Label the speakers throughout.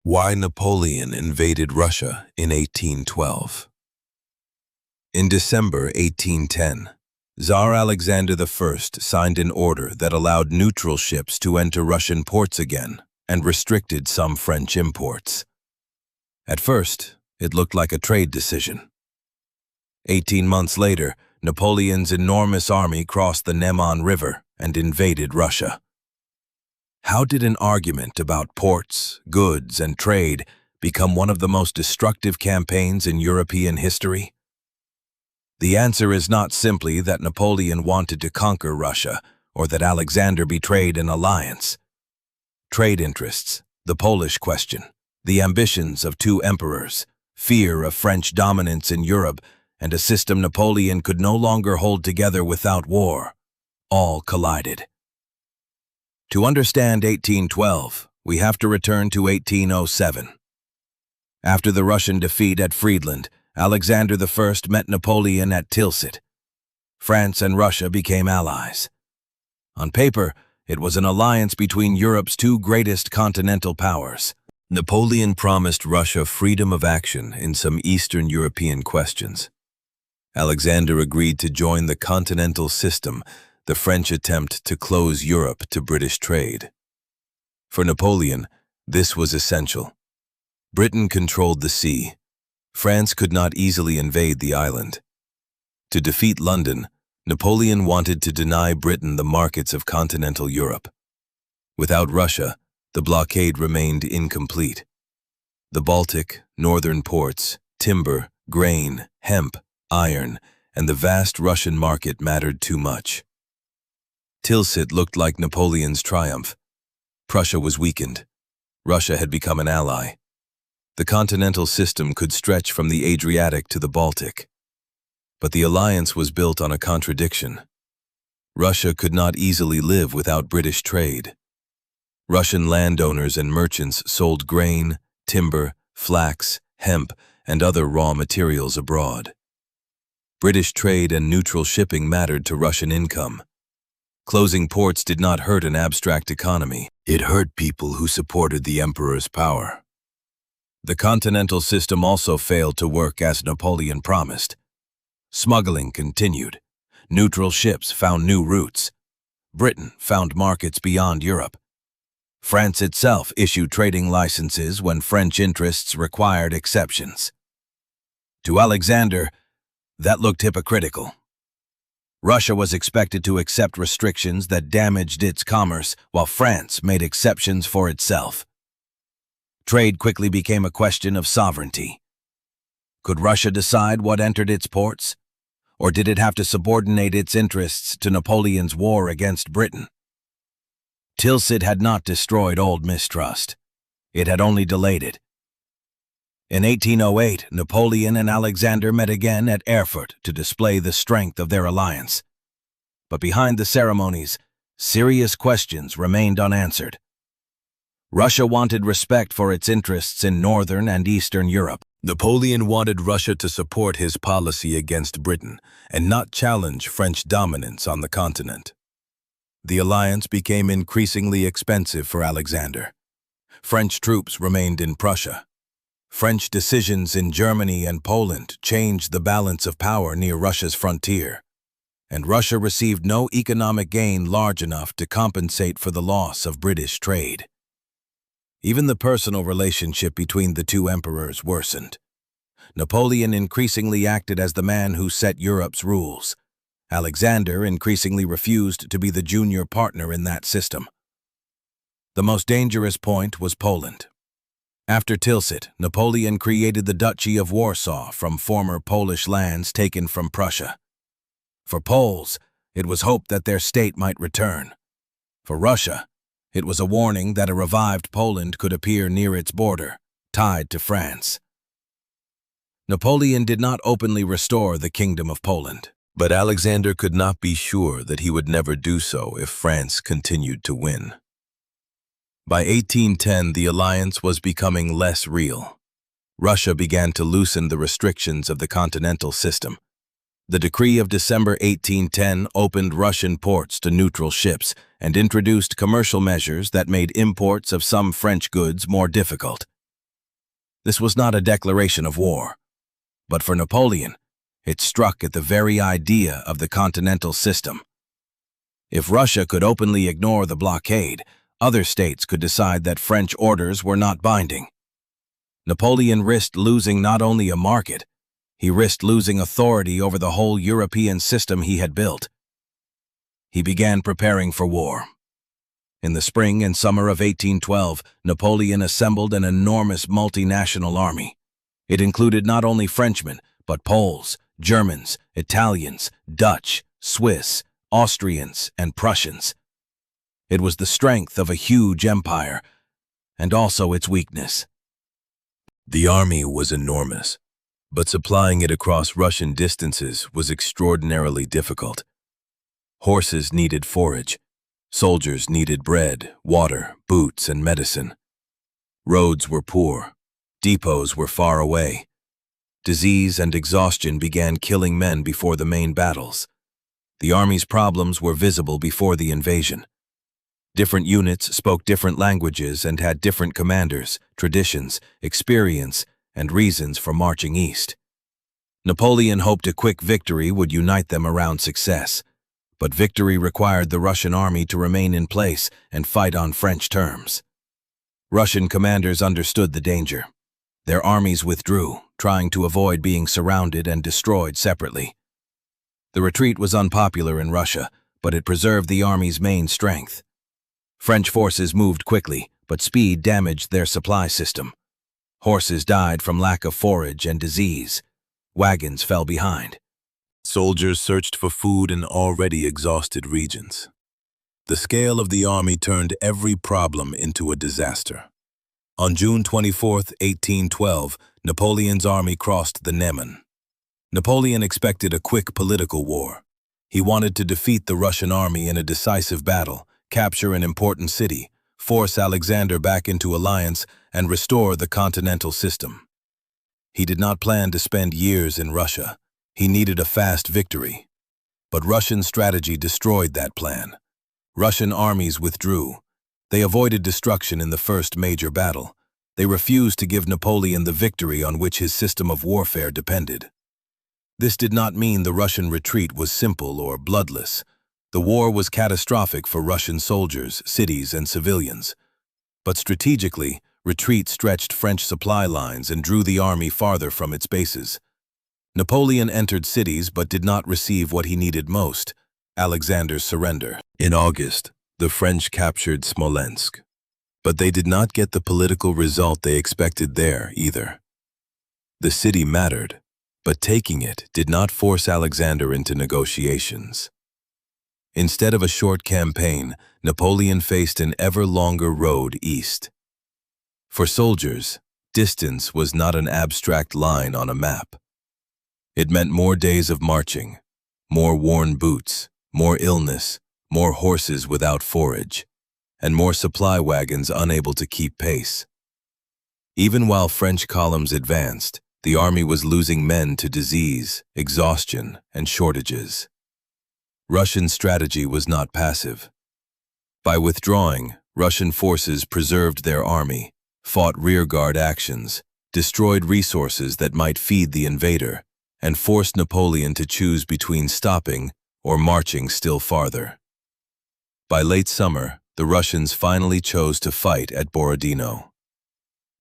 Speaker 1: Why Napoleon invaded Russia in 1812. In December 1810, Tsar Alexander I signed an order that allowed neutral ships to enter Russian ports again and restricted some French imports. At first, it looked like a trade decision. 18 months later, Napoleon's enormous army crossed the Neman River and invaded Russia. How did an argument about ports, goods, and trade become one of the most destructive campaigns in European history? The answer is not simply that Napoleon wanted to conquer Russia or that Alexander betrayed an alliance. Trade interests, the Polish question, the ambitions of two emperors, fear of French dominance in Europe, and a system Napoleon could no longer hold together without war, all collided. To understand 1812, we have to return to 1807. After the Russian defeat at Friedland, Alexander I met Napoleon at Tilsit. France and Russia became allies. On paper, it was an alliance between Europe's two greatest continental powers. Napoleon promised Russia freedom of action in some Eastern European questions. Alexander agreed to join the Continental System, the French attempt to close Europe to British trade. For Napoleon, this was essential. Britain controlled the sea. France could not easily invade the island. To defeat London, Napoleon wanted to deny Britain the markets of continental Europe. Without Russia, the blockade remained incomplete. The Baltic, northern ports, timber, grain, hemp, iron, and the vast Russian market mattered too much. Tilsit looked like Napoleon's triumph. Prussia was weakened. Russia had become an ally. The continental system could stretch from the Adriatic to the Baltic. But the alliance was built on a contradiction. Russia could not easily live without British trade. Russian landowners and merchants sold grain, timber, flax, hemp, and other raw materials abroad. British trade and neutral shipping mattered to Russian income. Closing ports did not hurt an abstract economy. It hurt people who supported the emperor's power. The continental system also failed to work as Napoleon promised. Smuggling continued. Neutral ships found new routes. Britain found markets beyond Europe. France itself issued trading licenses when French interests required exceptions. To Alexander, that looked hypocritical. Russia was expected to accept restrictions that damaged its commerce, while France made exceptions for itself. Trade quickly became a question of sovereignty. Could Russia decide what entered its ports? Or did it have to subordinate its interests to Napoleon's war against Britain? Tilsit had not destroyed old mistrust. It had only delayed it. In 1808, Napoleon and Alexander met again at Erfurt to display the strength of their alliance. But behind the ceremonies, serious questions remained unanswered. Russia wanted respect for its interests in Northern and Eastern Europe. Napoleon wanted Russia to support his policy against Britain and not challenge French dominance on the continent. The alliance became increasingly expensive for Alexander. French troops remained in Prussia. French decisions in Germany and Poland changed the balance of power near Russia's frontier, and Russia received no economic gain large enough to compensate for the loss of British trade. Even the personal relationship between the two emperors worsened. Napoleon increasingly acted as the man who set Europe's rules. Alexander increasingly refused to be the junior partner in that system. The most dangerous point was Poland. After Tilsit, Napoleon created the Duchy of Warsaw from former Polish lands taken from Prussia. For Poles, it was hoped that their state might return. For Russia, it was a warning that a revived Poland could appear near its border, tied to France. Napoleon did not openly restore the Kingdom of Poland, but Alexander could not be sure that he would never do so if France continued to win. By 1810, the alliance was becoming less real. Russia began to loosen the restrictions of the continental system. The decree of December 1810 opened Russian ports to neutral ships and introduced commercial measures that made imports of some French goods more difficult. This was not a declaration of war, but for Napoleon, it struck at the very idea of the Continental System. If Russia could openly ignore the blockade, other states could decide that French orders were not binding. Napoleon risked losing not only a market, he risked losing authority over the whole European system he had built. He began preparing for war. In the spring and summer of 1812, Napoleon assembled an enormous multinational army. It included not only Frenchmen, but Poles, Germans, Italians, Dutch, Swiss, Austrians, and Prussians. It was the strength of a huge empire, and also its weakness. The army was enormous, but supplying it across Russian distances was extraordinarily difficult. Horses needed forage. Soldiers needed bread, water, boots, and medicine. Roads were poor. Depots were far away. Disease and exhaustion began killing men before the main battles. The army's problems were visible before the invasion. Different units spoke different languages and had different commanders, traditions, experience, and reasons for marching east. Napoleon hoped a quick victory would unite them around success. But victory required the Russian army to remain in place and fight on French terms. Russian commanders understood the danger. Their armies withdrew, trying to avoid being surrounded and destroyed separately. The retreat was unpopular in Russia, but it preserved the army's main strength. French forces moved quickly, but speed damaged their supply system. Horses died from lack of forage and disease. Wagons fell behind. Soldiers searched for food in already exhausted regions. The scale of the army turned every problem into a disaster. On June 24, 1812, Napoleon's army crossed the Neman. Napoleon expected a quick political war. He wanted to defeat the Russian army in a decisive battle, capture an important city, force Alexander back into alliance, and restore the Continental System. He did not plan to spend years in Russia. He needed a fast victory. But Russian strategy destroyed that plan. Russian armies withdrew. They avoided destruction in the first major battle. They refused to give Napoleon the victory on which his system of warfare depended. This did not mean the Russian retreat was simple or bloodless. The war was catastrophic for Russian soldiers, cities, and civilians. But strategically, retreat stretched French supply lines and drew the army farther from its bases. Napoleon entered cities but did not receive what he needed most, Alexander's surrender. In August, the French captured Smolensk. But they did not get the political result they expected there either. The city mattered, but taking it did not force Alexander into negotiations. Instead of a short campaign, Napoleon faced an ever longer road east. For soldiers, distance was not an abstract line on a map. It meant more days of marching, more worn boots, more illness, more horses without forage, and more supply wagons unable to keep pace. Even while French columns advanced, the army was losing men to disease, exhaustion, and shortages. Russian strategy was not passive. By withdrawing, Russian forces preserved their army, fought rearguard actions, destroyed resources that might feed the invader, and forced Napoleon to choose between stopping or marching still farther. By late summer, the Russians finally chose to fight at Borodino.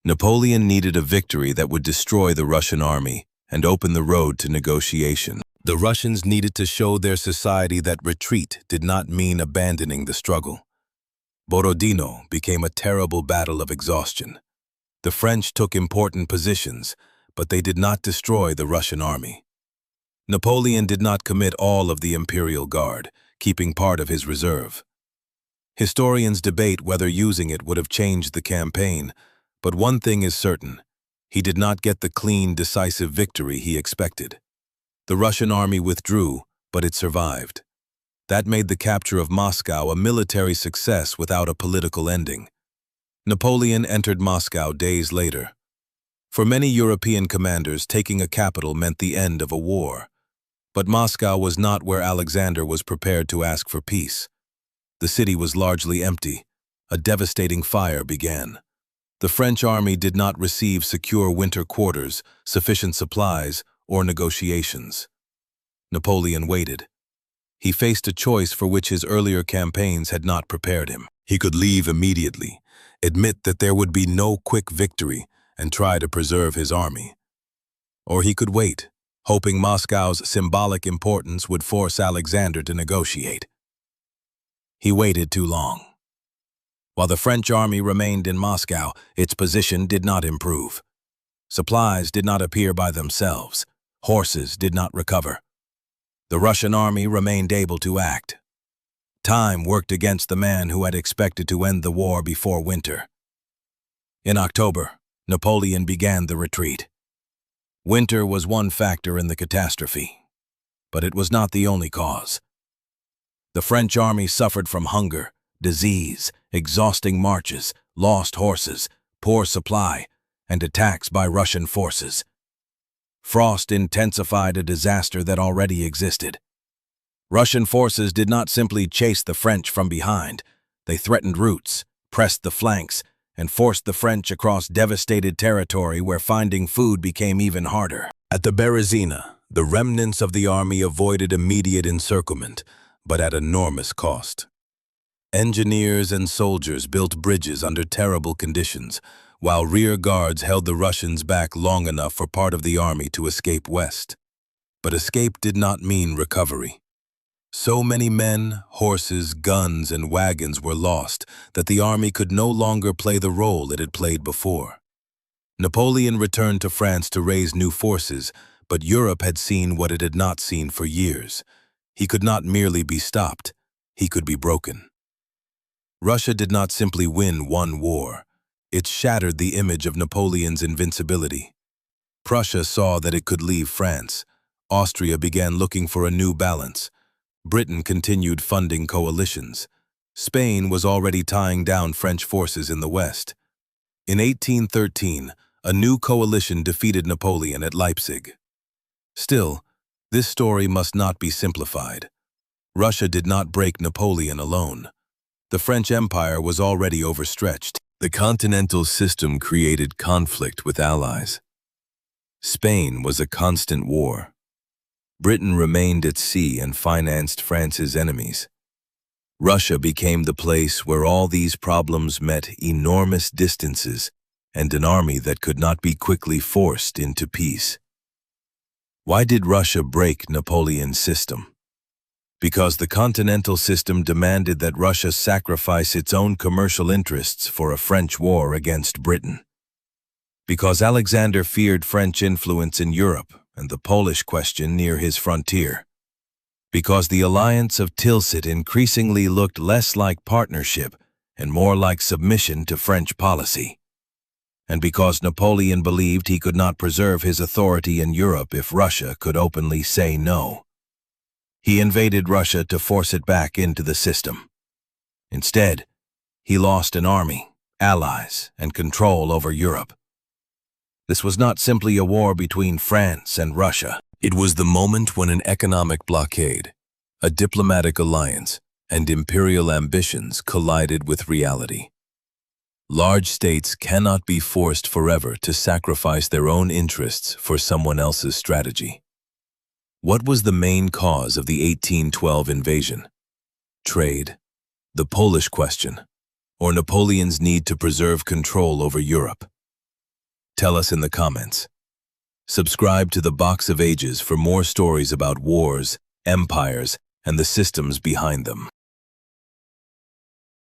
Speaker 1: Napoleon needed a victory that would destroy the Russian army and open the road to negotiation. The Russians needed to show their society that retreat did not mean abandoning the struggle. Borodino became a terrible battle of exhaustion. The French took important positions, but they did not destroy the Russian army. Napoleon did not commit all of the Imperial Guard, keeping part of his reserve. Historians debate whether using it would have changed the campaign, but one thing is certain: he did not get the clean, decisive victory he expected. The Russian army withdrew, but it survived. That made the capture of Moscow a military success without a political ending. Napoleon entered Moscow days later. For many European commanders, taking a capital meant the end of a war. But Moscow was not where Alexander was prepared to ask for peace. The city was largely empty. A devastating fire began. The French army did not receive secure winter quarters, sufficient supplies, or negotiations. Napoleon waited. He faced a choice for which his earlier campaigns had not prepared him. He could leave immediately, admit that there would be no quick victory, and try to preserve his army. Or he could wait, hoping Moscow's symbolic importance would force Alexander to negotiate. He waited too long. While the French army remained in Moscow, its position did not improve. Supplies did not appear by themselves. Horses did not recover. The Russian army remained able to act. Time worked against the man who had expected to end the war before winter. In October, Napoleon began the retreat. Winter was one factor in the catastrophe, but it was not the only cause. The French army suffered from hunger, disease, exhausting marches, lost horses, poor supply, and attacks by Russian forces. Frost intensified a disaster that already existed. Russian forces did not simply chase the French from behind. They threatened routes, pressed the flanks, and forced the French across devastated territory where finding food became even harder. At the Berezina, the remnants of the army avoided immediate encirclement, but at enormous cost. Engineers and soldiers built bridges under terrible conditions, while rear guards held the Russians back long enough for part of the army to escape west. But escape did not mean recovery. So many men, horses, guns, and wagons were lost that the army could no longer play the role it had played before. Napoleon returned to France to raise new forces, but Europe had seen what it had not seen for years. He could not merely be stopped, he could be broken. Russia did not simply win one war. It shattered the image of Napoleon's invincibility. Prussia saw that it could leave France. Austria began looking for a new balance. Britain continued funding coalitions. Spain was already tying down French forces in the West. In 1813, a new coalition defeated Napoleon at Leipzig. Still, this story must not be simplified. Russia did not break Napoleon alone. The French Empire was already overstretched. The Continental System created conflict with allies. Spain was a constant war. Britain remained at sea and financed France's enemies. Russia became the place where all these problems met enormous distances and an army that could not be quickly forced into peace. Why did Russia break Napoleon's system? Because the Continental System demanded that Russia sacrifice its own commercial interests for a French war against Britain. Because Alexander feared French influence in Europe and the Polish question near his frontier. Because the alliance of Tilsit increasingly looked less like partnership and more like submission to French policy. And because Napoleon believed he could not preserve his authority in Europe if Russia could openly say no. He invaded Russia to force it back into the system. Instead, he lost an army, allies, and control over Europe. This was not simply a war between France and Russia. It was the moment when an economic blockade, a diplomatic alliance, and imperial ambitions collided with reality. Large states cannot be forced forever to sacrifice their own interests for someone else's strategy. What was the main cause of the 1812 invasion? Trade, the Polish question, or Napoleon's need to preserve control over Europe? Tell us in the comments. Subscribe to the Box of Ages for more stories about wars, empires, and the systems behind them.